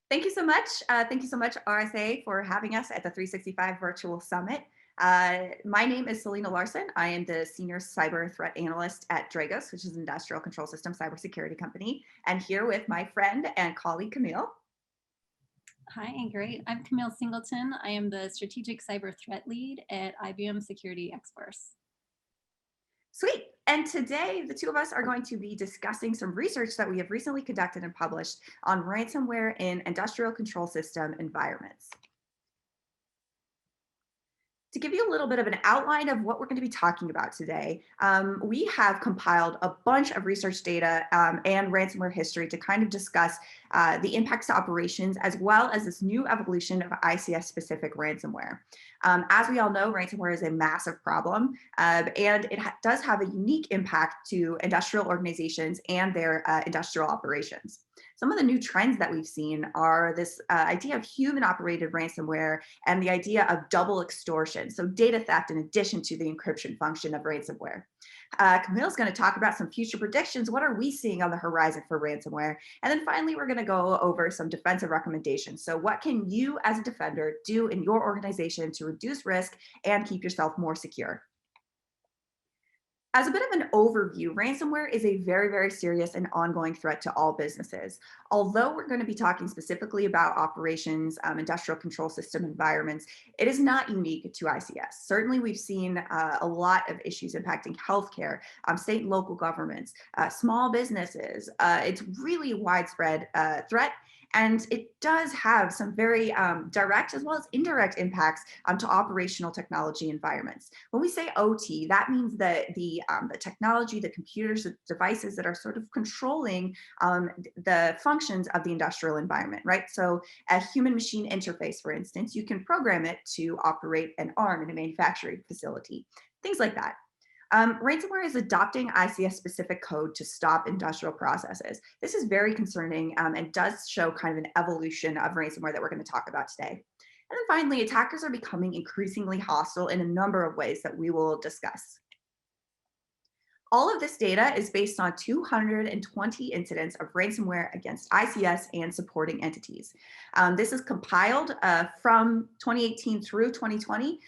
Thank you so much. Thank you so much, RSA, for having us at the 365 Virtual Summit. My name is Selena Larson. I am the Senior Cyber Threat Analyst at Dragos, which is an industrial control system cybersecurity company, and here with my friend and colleague, Camille. Hi, great. I'm Camille Singleton. I am the Strategic Cyber Threat Lead at IBM Security X-Force. Sweet. And today, the two of us are going to be discussing some research that we have recently conducted and published on ransomware in industrial control system environments. To give you a little bit of an outline of what we're going to be talking about today, we have compiled a bunch of research data and ransomware history to kind of discuss the impacts to operations, as well as this new evolution of ICS specific ransomware. As we all know, ransomware is a massive problem, and it does have a unique impact to industrial organizations and their industrial operations. Some of the new trends that we've seen are this idea of human operated ransomware and the idea of double extortion, so data theft in addition to the encryption function of ransomware. Camille's going to talk about some future predictions. What are we seeing on the horizon for ransomware? And then finally, we're going to go over some defensive recommendations. So what can you as a defender do in your organization to reduce risk and keep yourself more secure? As a bit of an overview, ransomware is a very, very serious and ongoing threat to all businesses. Although we're going to be talking specifically about operations, industrial control system environments, it is not unique to ICS. Certainly, we've seen a lot of issues impacting healthcare, state and local governments, small businesses. It's really a widespread threat. And it does have some very direct as well as indirect impacts to operational technology environments. When we say OT, that means that the technology, the computers, the devices that are sort of controlling the functions of the industrial environment, right? So a human machine interface, for instance, you can program it to operate an arm in a manufacturing facility, things like that. Ransomware is adopting ICS specific code to stop industrial processes. This is very concerning and does show kind of an evolution of ransomware that we're going to talk about today. And then finally, attackers are becoming increasingly hostile in a number of ways that we will discuss. All of this data is based on 220 incidents of ransomware against ICS and supporting entities. This is compiled from 2018 through 2020.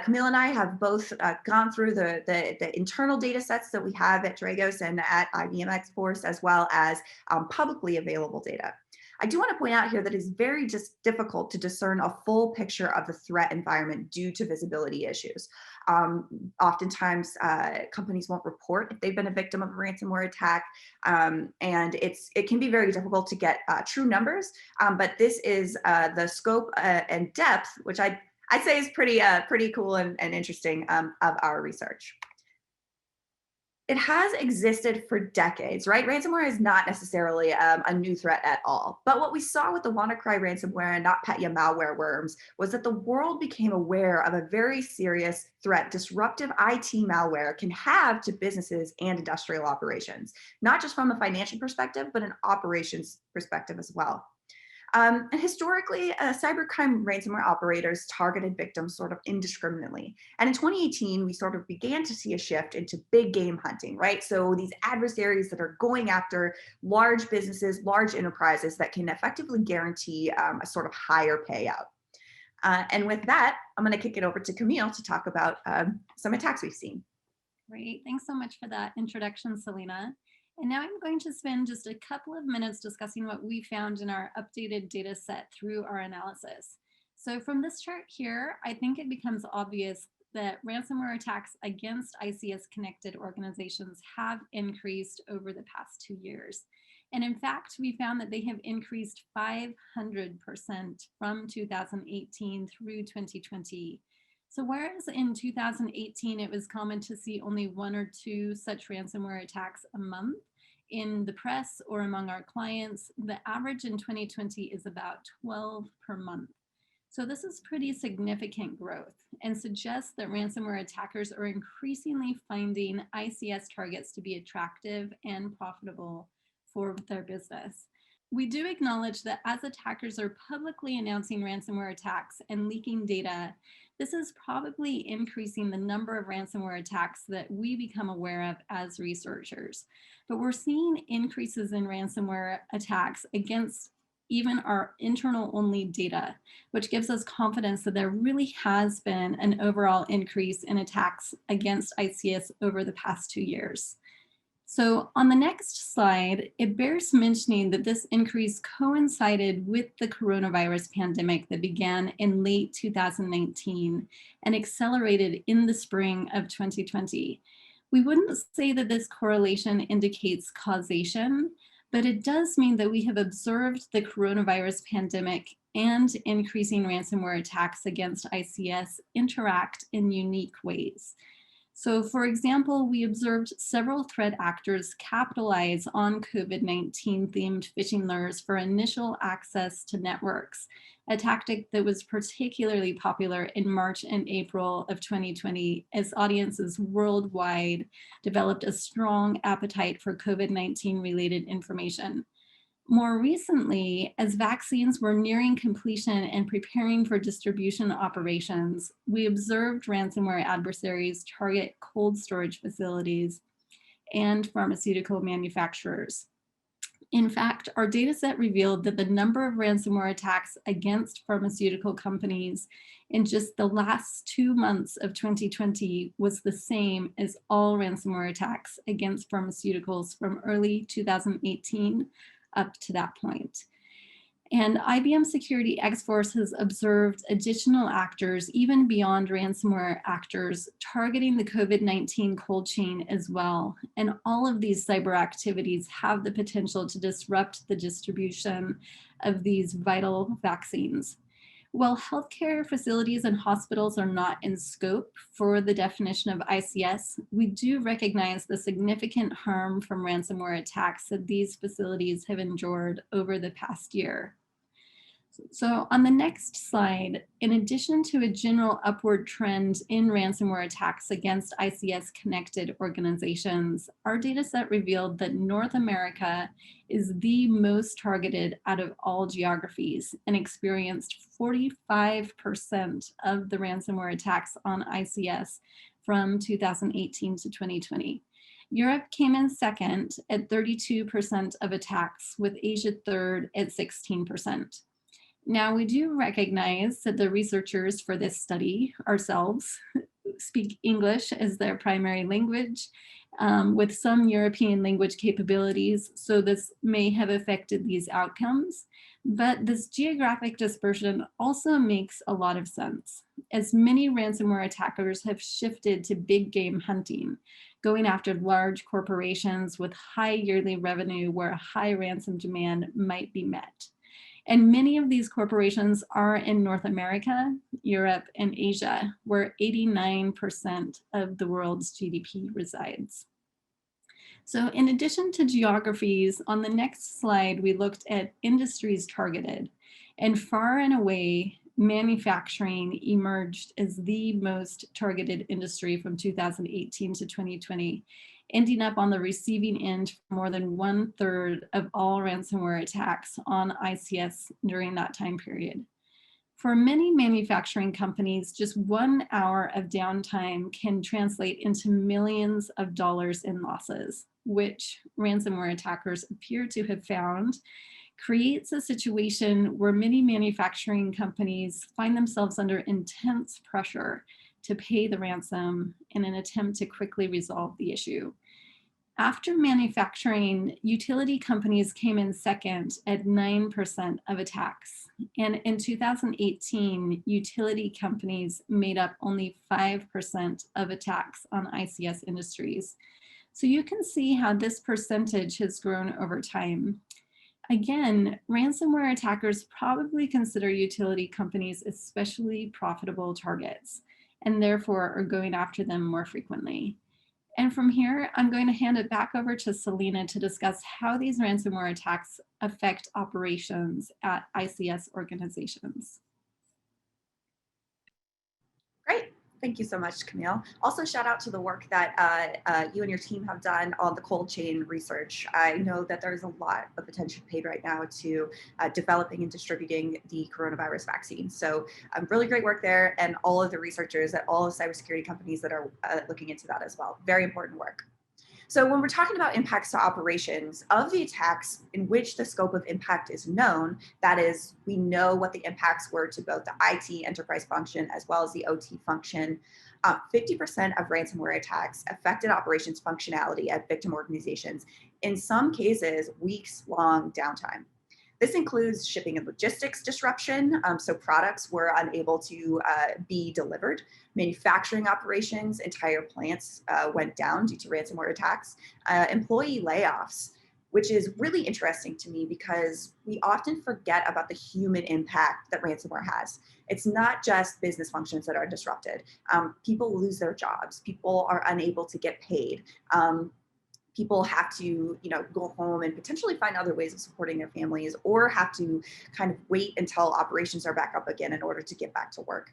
Camille and I have both gone through the internal data sets that we have at Dragos and at IBM X-Force, as well as publicly available data. I do want to point out here that it's very just difficult to discern a full picture of the threat environment due to visibility issues. Oftentimes, companies won't report if they've been a victim of a ransomware attack, and it can be very difficult to get true numbers. But this is the scope and depth, which I'd say is pretty cool and interesting of our research. It has existed for decades, right? Ransomware is not necessarily a new threat at all. But what we saw with the WannaCry ransomware and NotPetya malware worms was that the world became aware of a very serious threat disruptive IT malware can have to businesses and industrial operations, not just from a financial perspective, but an operations perspective as well. And historically, cybercrime ransomware operators targeted victims sort of indiscriminately. And in 2018, we sort of began to see a shift into big game hunting, right? So these adversaries that are going after large businesses, large enterprises that can effectively guarantee a sort of higher payout. And with that, I'm going to kick it over to Camille to talk about some attacks we've seen. Great. Thanks so much for that introduction, Selena. And now I'm going to spend just a couple of minutes discussing what we found in our updated data set through our analysis. So from this chart here, I think it becomes obvious that ransomware attacks against ICS connected organizations have increased over the past 2 years. And in fact, we found that they have increased 500% from 2018 through 2020. So whereas in 2018, it was common to see only 1 or 2 such ransomware attacks a month in the press or among our clients, the average in 2020 is about 12 per month. So this is pretty significant growth and suggests that ransomware attackers are increasingly finding ICS targets to be attractive and profitable for their business. We do acknowledge that as attackers are publicly announcing ransomware attacks and leaking data, this is probably increasing the number of ransomware attacks that we become aware of as researchers. But we're seeing increases in ransomware attacks against even our internal only data, which gives us confidence that there really has been an overall increase in attacks against ICS over the past 2 years. So on the next slide, it bears mentioning that this increase coincided with the coronavirus pandemic that began in late 2019 and accelerated in the spring of 2020. We wouldn't say that this correlation indicates causation, but it does mean that we have observed the coronavirus pandemic and increasing ransomware attacks against ICS interact in unique ways. So for example, we observed several threat actors capitalize on COVID-19 themed phishing lures for initial access to networks, a tactic that was particularly popular in March and April of 2020 as audiences worldwide developed a strong appetite for COVID-19 related information. More recently, as vaccines were nearing completion and preparing for distribution operations, we observed ransomware adversaries target cold storage facilities and pharmaceutical manufacturers. In fact, our data set revealed that the number of ransomware attacks against pharmaceutical companies in just the last 2 months of 2020 was the same as all ransomware attacks against pharmaceuticals from early 2018 up to that point. And IBM Security X-Force has observed additional actors, even beyond ransomware actors, targeting the COVID-19 cold chain as well. And all of these cyber activities have the potential to disrupt the distribution of these vital vaccines. While healthcare facilities and hospitals are not in scope for the definition of ICS, we do recognize the significant harm from ransomware attacks that these facilities have endured over the past year. So on the next slide, in addition to a general upward trend in ransomware attacks against ICS-connected organizations, our data set revealed that North America is the most targeted out of all geographies and experienced 45% of the ransomware attacks on ICS from 2018 to 2020. Europe came in second at 32% of attacks, with Asia third at 16%. Now, we do recognize that the researchers for this study, ourselves, speak English as their primary language, with some European language capabilities, so this may have affected these outcomes. But this geographic dispersion also makes a lot of sense, as many ransomware attackers have shifted to big game hunting, going after large corporations with high yearly revenue where high ransom demand might be met. And many of these corporations are in North America, Europe, and Asia, where 89% of the world's GDP resides. So in addition to geographies, on the next slide, we looked at industries targeted, and far and away, manufacturing emerged as the most targeted industry from 2018 to 2020, ending up on the receiving end for more than 1/3 of all ransomware attacks on ICS during that time period. For many manufacturing companies, just 1 hour of downtime can translate into millions of dollars in losses, which ransomware attackers appear to have found creates a situation where many manufacturing companies find themselves under intense pressure to pay the ransom in an attempt to quickly resolve the issue. After manufacturing, utility companies came in second at 9% of attacks. And in 2018, utility companies made up only 5% of attacks on ICS industries. So you can see how this percentage has grown over time. Again, ransomware attackers probably consider utility companies especially profitable targets, and therefore are going after them more frequently. And from here, I'm going to hand it back over to Selena to discuss how these ransomware attacks affect operations at ICS organizations. Great. Thank you so much, Camille. Also, shout out to the work that you and your team have done on the cold chain research. I know that there's a lot of attention paid right now to developing and distributing the coronavirus vaccine. So really great work there, and all of the researchers at all of cybersecurity companies that are looking into that as well. Very important work. So when we're talking about impacts to operations, of the attacks in which the scope of impact is known, that is, we know what the impacts were to both the IT enterprise function as well as the OT function. 50% of ransomware attacks affected operations functionality at victim organizations, in some cases, weeks-long downtime. This includes shipping and logistics disruption, so products were unable to be delivered. Manufacturing operations, entire plants went down due to ransomware attacks. Employee layoffs, which is really interesting to me because we often forget about the human impact that ransomware has. It's not just business functions that are disrupted. People lose their jobs. People are unable to get paid. People have to, go home and potentially find other ways of supporting their families, or have to kind of wait until operations are back up again in order to get back to work.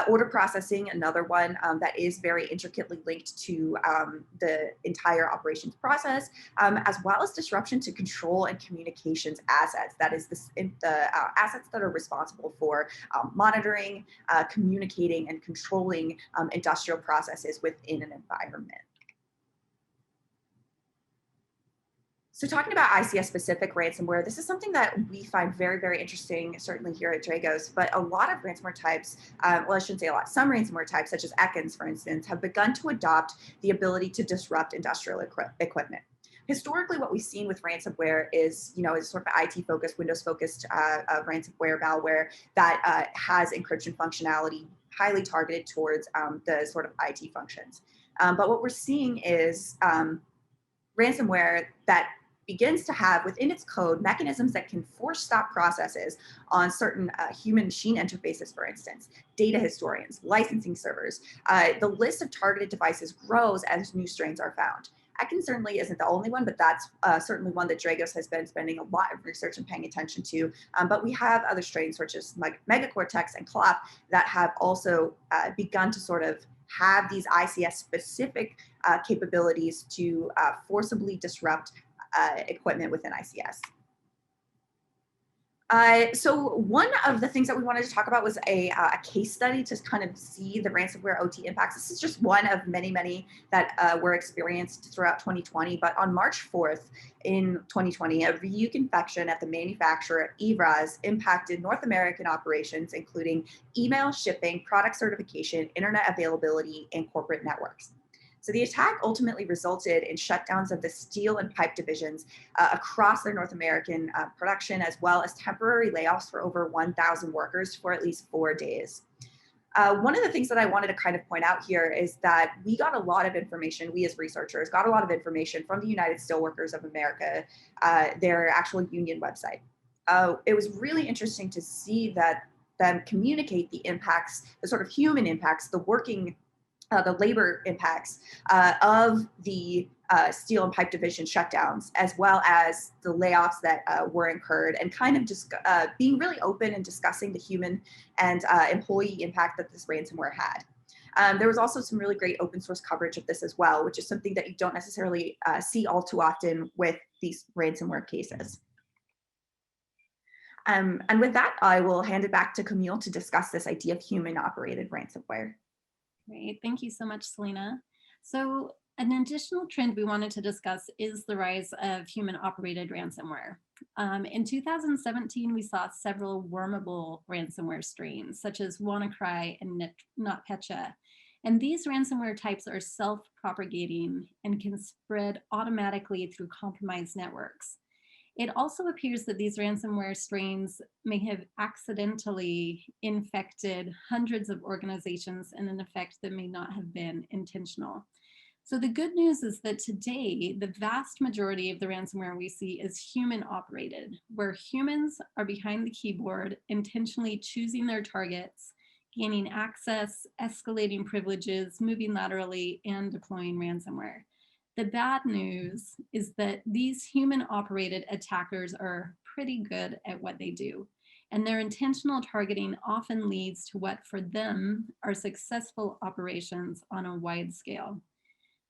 Order processing, another one that is very intricately linked to the entire operations process, as well as disruption to control and communications assets. That is the assets that are responsible for monitoring, communicating, and controlling industrial processes within an environment. So talking about ICS specific ransomware, this is something that we find very, very interesting, certainly here at Dragos, but a lot of ransomware types, well, I shouldn't say a lot, some ransomware types, such as Ekans, for instance, have begun to adopt the ability to disrupt industrial equipment. Historically, what we've seen with ransomware is, is sort of IT focused, Windows focused ransomware, malware that has encryption functionality highly targeted towards the sort of IT functions. But what we're seeing is ransomware that begins to have within its code mechanisms that can force stop processes on certain human machine interfaces, for instance, data historians, licensing servers. The list of targeted devices grows as new strains are found. Ekans certainly isn't the only one, but that's certainly one that Dragos has been spending a lot of research and paying attention to. But we have other strains such as Megacortex and Clop that have also begun to sort of have these ICS specific capabilities to forcibly disrupt equipment within ICS. So one of the things that we wanted to talk about was a case study to kind of see the ransomware OT impacts. This is just one of many, many that were experienced throughout 2020. But on March 4th in 2020, a reuse infection at the manufacturer Evraz impacted North American operations, including email, shipping, product certification, internet availability, and corporate networks. So the attack ultimately resulted in shutdowns of the steel and pipe divisions across their North American production, as well as temporary layoffs for over 1,000 workers for at least 4 days. One of the things that I wanted to kind of point out here is that we got a lot of information, we as researchers got a lot of information from the United Steelworkers of America, their actual union website. It was really interesting to see that them communicate the impacts, the sort of human impacts, the labor impacts of the steel and pipe division shutdowns, as well as the layoffs that were incurred, and kind of just being really open and discussing the human and employee impact that this ransomware had. There was also some really great open source coverage of this as well, which is something that you don't necessarily see all too often with these ransomware cases. And with that, I will hand it back to Camille to discuss this idea of human operated ransomware. Great, thank you so much, Selena. So an additional trend we wanted to discuss is the rise of human-operated ransomware. In 2017, we saw several wormable ransomware strains, such as WannaCry and NotPetya. And these ransomware types are self-propagating and can spread automatically through compromised networks. It also appears that these ransomware strains may have accidentally infected hundreds of organizations in an effect that may not have been intentional. So the good news is that today, the vast majority of the ransomware we see is human operated, where humans are behind the keyboard, intentionally choosing their targets, gaining access, escalating privileges, moving laterally, and deploying ransomware. The bad news is that these human-operated attackers are pretty good at what they do, and their intentional targeting often leads to what for them are successful operations on a wide scale.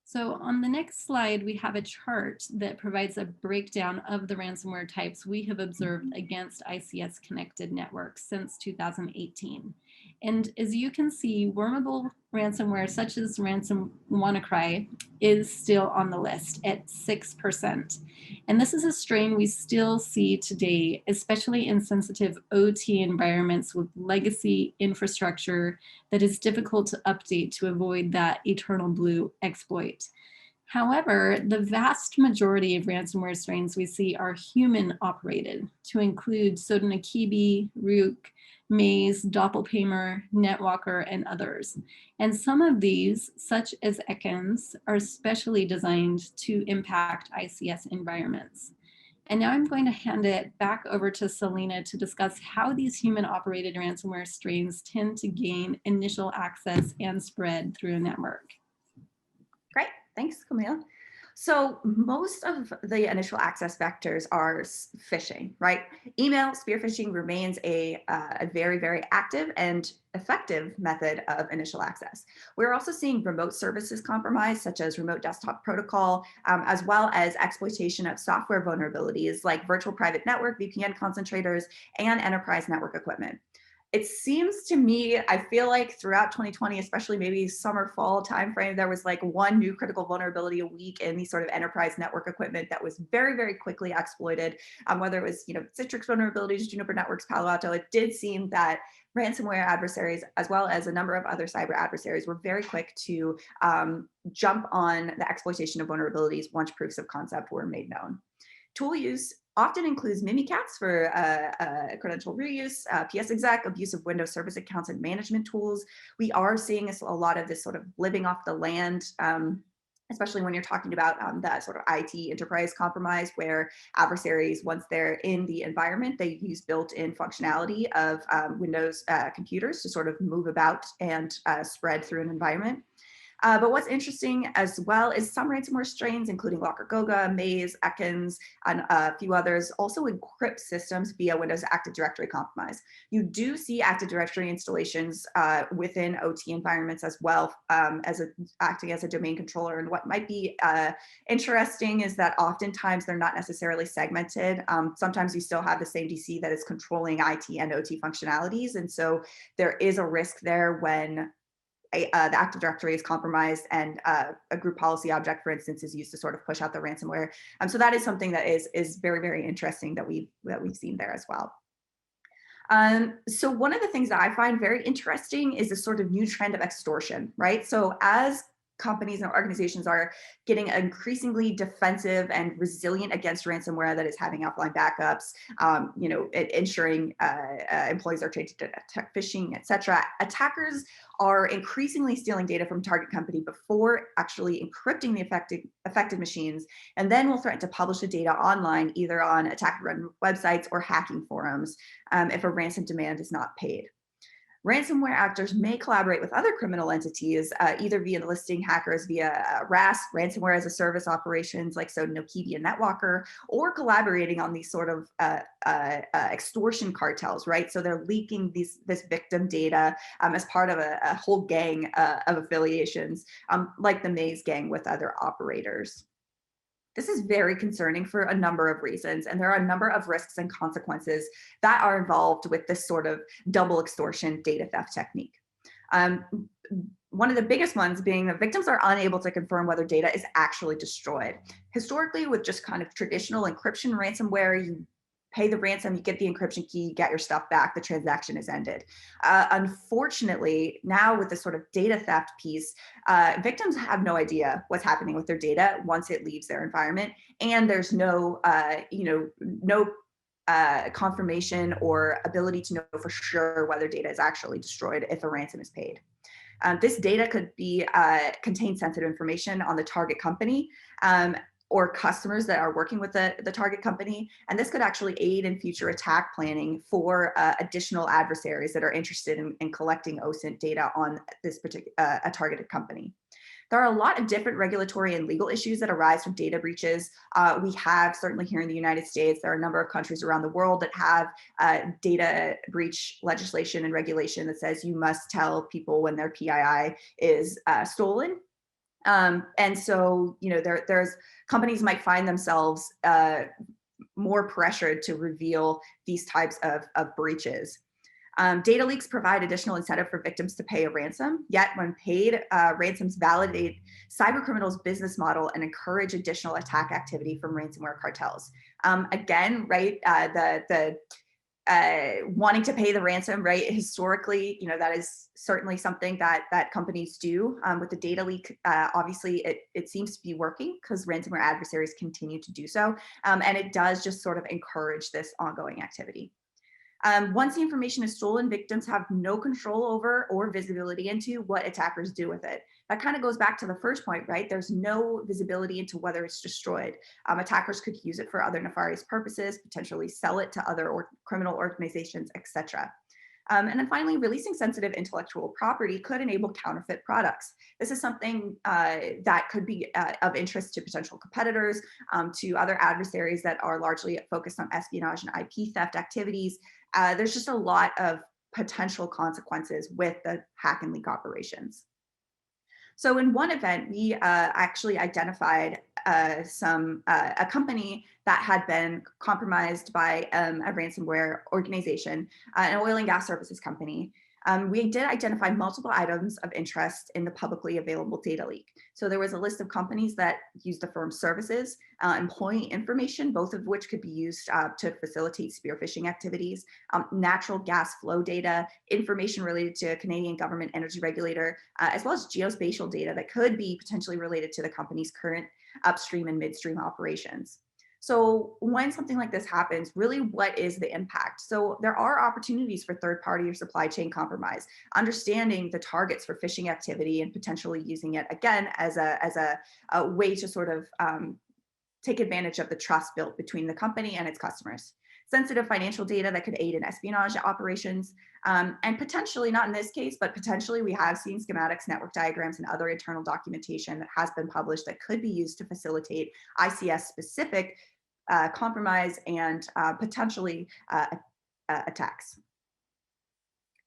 So on the next slide, we have a chart that provides a breakdown of the ransomware types we have observed against ICS connected networks since 2018. And as you can see, wormable ransomware such as WannaCry is still on the list at 6%. And this is a strain we still see today, especially in sensitive OT environments with legacy infrastructure that is difficult to update to avoid that eternal blue exploit. However, the vast majority of ransomware strains we see are human operated, to include Sodinokibi, Rook, Maze, Doppelpaymer, Netwalker, and others. And some of these, such as Ekans, are specially designed to impact ICS environments. And now I'm going to hand it back over to Selena to discuss how these human-operated ransomware strains tend to gain initial access and spread through a network. Great, thanks, Camille. So most of the initial access vectors are phishing, right? Email spear phishing remains a very, very active and effective method of initial access. We're also seeing remote services compromised, such as remote desktop protocol, as well as exploitation of software vulnerabilities like virtual private network, VPN concentrators, and enterprise network equipment. It seems to me, I feel like throughout 2020, especially maybe summer, fall timeframe, there was like one new critical vulnerability a week in these sort of enterprise network equipment that was very, very quickly exploited. Whether it was, Citrix vulnerabilities, Juniper Networks, Palo Alto, it did seem that ransomware adversaries, as well as a number of other cyber adversaries, were very quick to jump on the exploitation of vulnerabilities once proofs of concept were made known. Tool use often includes Mimikatz for credential reuse, PSExec, abuse of Windows service accounts and management tools. We are seeing a lot of this sort of living off the land, especially when you're talking about that sort of IT enterprise compromise, where adversaries, once they're in the environment, they use built-in functionality of Windows computers to sort of move about and spread through an environment. But what's interesting as well is some ransomware strains, including LockerGoga, Maze, Ekans, and a few others, also encrypt systems via Windows Active Directory compromise. You do see Active Directory installations within OT environments as well, acting as a domain controller. And what might be interesting is that oftentimes they're not necessarily segmented. Sometimes you still have the same DC that is controlling IT and OT functionalities. And so there is a risk there when the Active Directory is compromised and a group policy object, for instance, is used to sort of push out the ransomware. So that is something that is very, very interesting that we've seen there as well. So one of the things that I find very interesting is this sort of new trend of extortion, right? So as companies and organizations are getting increasingly defensive and resilient against ransomware that is having offline backups, ensuring employees are trained to detect phishing, et cetera. Attackers are increasingly stealing data from target company before actually encrypting the affected machines, and then will threaten to publish the data online, either on attacker-run websites or hacking forums, if a ransom demand is not paid. Ransomware actors may collaborate with other criminal entities, either via enlisting hackers via RAS, ransomware as a service operations like Sodinokibi and Netwalker, or collaborating on these sort of extortion cartels, right? So they're leaking this victim data as part of a whole gang of affiliations, like the Maze gang with other operators. This is very concerning for a number of reasons, and there are a number of risks and consequences that are involved with this sort of double extortion data theft technique. One of the biggest ones being that victims are unable to confirm whether data is actually destroyed. Historically, with just kind of traditional encryption ransomware, you pay the ransom, you get the encryption key, you get your stuff back, the transaction is ended. Unfortunately, now with this sort of data theft piece, victims have no idea what's happening with their data once it leaves their environment, and there's no confirmation or ability to know for sure whether data is actually destroyed if a ransom is paid. This data could be contain sensitive information on the target company, or customers that are working with the target company. And this could actually aid in future attack planning for additional adversaries that are interested in collecting OSINT data on this particular a targeted company. There are a lot of different regulatory and legal issues that arise from data breaches. We have, certainly here in the United States, there are a number of countries around the world that have data breach legislation and regulation that says you must tell people when their PII is stolen. And so, there's companies might find themselves more pressured to reveal these types of breaches. Data leaks provide additional incentive for victims to pay a ransom, yet when paid, ransoms validate cybercriminals' business model and encourage additional attack activity from ransomware cartels. Again, right, the wanting to pay the ransom, right? Historically, that is certainly something that companies do. With the data leak, obviously, it seems to be working because ransomware adversaries continue to do so, and it does just sort of encourage this ongoing activity. Once the information is stolen, victims have no control over or visibility into what attackers do with it. That kind of goes back to the first point, right? There's no visibility into whether it's destroyed. Attackers could use it for other nefarious purposes, potentially sell it to other criminal organizations, etc. And then finally, releasing sensitive intellectual property could enable counterfeit products. This is something that could be of interest to potential competitors, to other adversaries that are largely focused on espionage and IP theft activities. There's just a lot of potential consequences with the hack and leak operations. So in one event, we actually identified a company that had been compromised by a ransomware organization, an oil and gas services company. We did identify multiple items of interest in the publicly available data leak. So there was a list of companies that used the firm's services, employee information, both of which could be used to facilitate spear phishing activities, natural gas flow data, information related to a Canadian government energy regulator, as well as geospatial data that could be potentially related to the company's current upstream and midstream operations. So when something like this happens, really what is the impact? So there are opportunities for third party or supply chain compromise, understanding the targets for phishing activity and potentially using it again as a way to sort of take advantage of the trust built between the company and its customers. Sensitive financial data that could aid in espionage operations, and potentially, not in this case, but potentially we have seen schematics, network diagrams, and other internal documentation that has been published that could be used to facilitate ICS specific compromise and potentially attacks.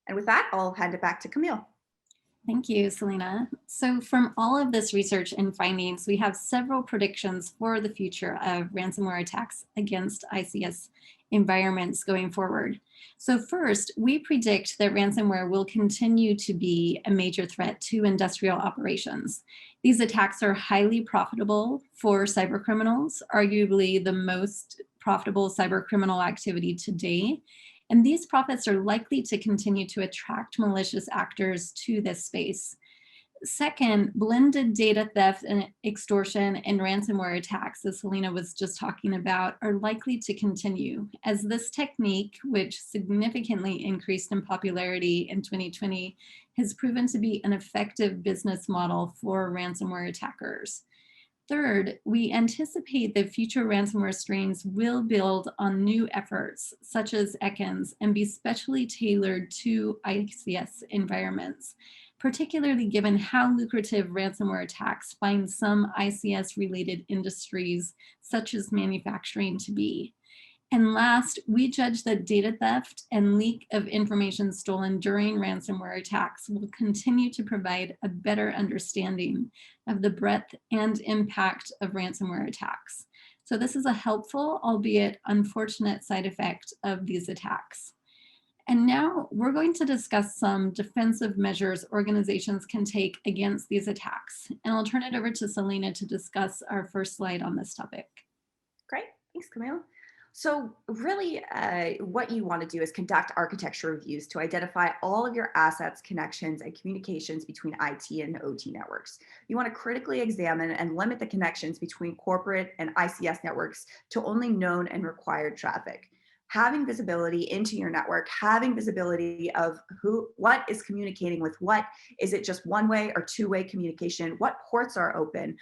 And with that, I'll hand it back to Camille. Thank you, Selena. So from all of this research and findings, we have several predictions for the future of ransomware attacks against ICS environments going forward. So first, we predict that ransomware will continue to be a major threat to industrial operations. These attacks are highly profitable for cybercriminals, arguably the most profitable cybercriminal activity today. And these profits are likely to continue to attract malicious actors to this space. Second, blended data theft and extortion and ransomware attacks, as Selena was just talking about, are likely to continue, as this technique, which significantly increased in popularity in 2020, has proven to be an effective business model for ransomware attackers. Third, we anticipate that future ransomware strains will build on new efforts, such as ECANs, and be specially tailored to ICS environments, particularly given how lucrative ransomware attacks find some ICS-related industries, such as manufacturing, to be. And last, we judge that data theft and leak of information stolen during ransomware attacks will continue to provide a better understanding of the breadth and impact of ransomware attacks. So this is a helpful, albeit unfortunate, side effect of these attacks. And now we're going to discuss some defensive measures organizations can take against these attacks. And I'll turn it over to Selena to discuss our first slide on this topic. Great, thanks, Camille. So really what you want to do is conduct architecture reviews to identify all of your assets, connections, and communications between IT and OT networks. You want to critically examine and limit the connections between corporate and ICS networks to only known and required traffic. Having visibility into your network, having visibility of what is communicating with what, is it just one-way or two-way communication, what ports are open,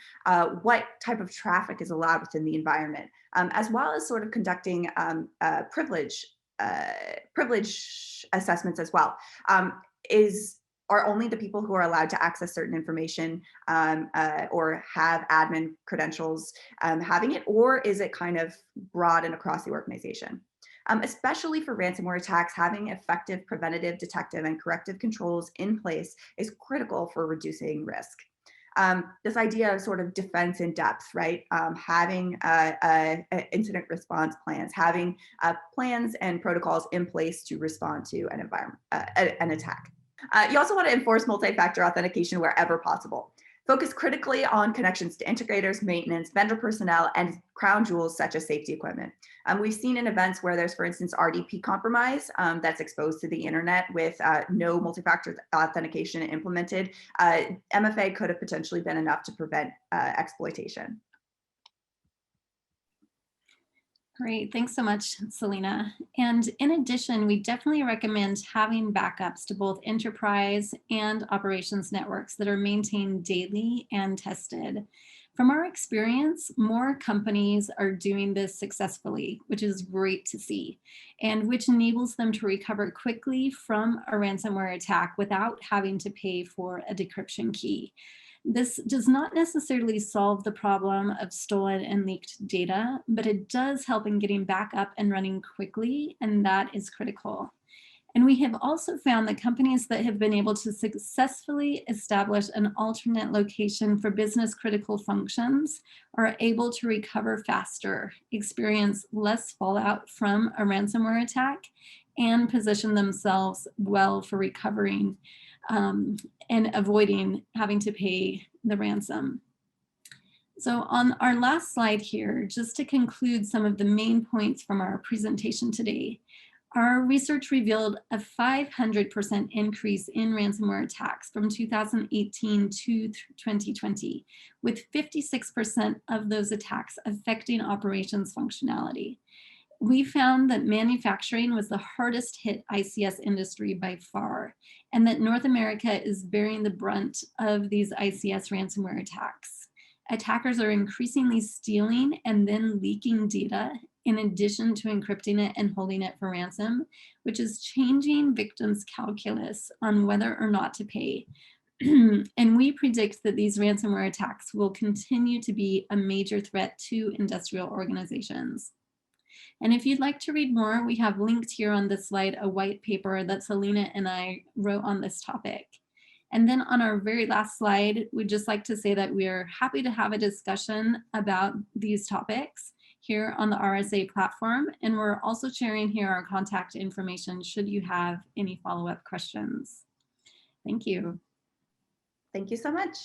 what type of traffic is allowed within the environment, as well as sort of conducting privilege assessments as well. Are only the people who are allowed to access certain information or have admin credentials having it, or is it kind of broad and across the organization? Especially for ransomware attacks, having effective preventative, detective, and corrective controls in place is critical for reducing risk. This idea of sort of defense in depth, right? Having incident response plans, having plans and protocols in place to respond to an environment, an attack. You also want to enforce multi-factor authentication wherever possible. Focus critically on connections to integrators, maintenance, vendor personnel, and crown jewels such as safety equipment. We've seen in events where there's, for instance, RDP compromise that's exposed to the internet with no multi-factor authentication implemented. MFA could have potentially been enough to prevent exploitation. Great, thanks so much, Selena. And in addition, we definitely recommend having backups to both enterprise and operations networks that are maintained daily and tested. From our experience, more companies are doing this successfully, which is great to see, and which enables them to recover quickly from a ransomware attack without having to pay for a decryption key. This does not necessarily solve the problem of stolen and leaked data, but it does help in getting back up and running quickly, and that is critical. And we have also found that companies that have been able to successfully establish an alternate location for business critical functions are able to recover faster, experience less fallout from a ransomware attack, and position themselves well for recovering and avoiding having to pay the ransom. So on our last slide here, just to conclude some of the main points from our presentation today, our research revealed a 500% increase in ransomware attacks from 2018 to 2020, with 56% of those attacks affecting operations functionality. We found that manufacturing was the hardest hit ICS industry by far, and that North America is bearing the brunt of these ICS ransomware attacks. Attackers are increasingly stealing and then leaking data in addition to encrypting it and holding it for ransom, which is changing victims' calculus on whether or not to pay. And we predict that these ransomware attacks will continue to be a major threat to industrial organizations. And if you'd like to read more, we have linked here on this slide a white paper that Selena and I wrote on this topic. And then on our very last slide, we'd just like to say that we are happy to have a discussion about these topics here on the RSA platform. And we're also sharing here our contact information should you have any follow-up questions. Thank you. Thank you so much.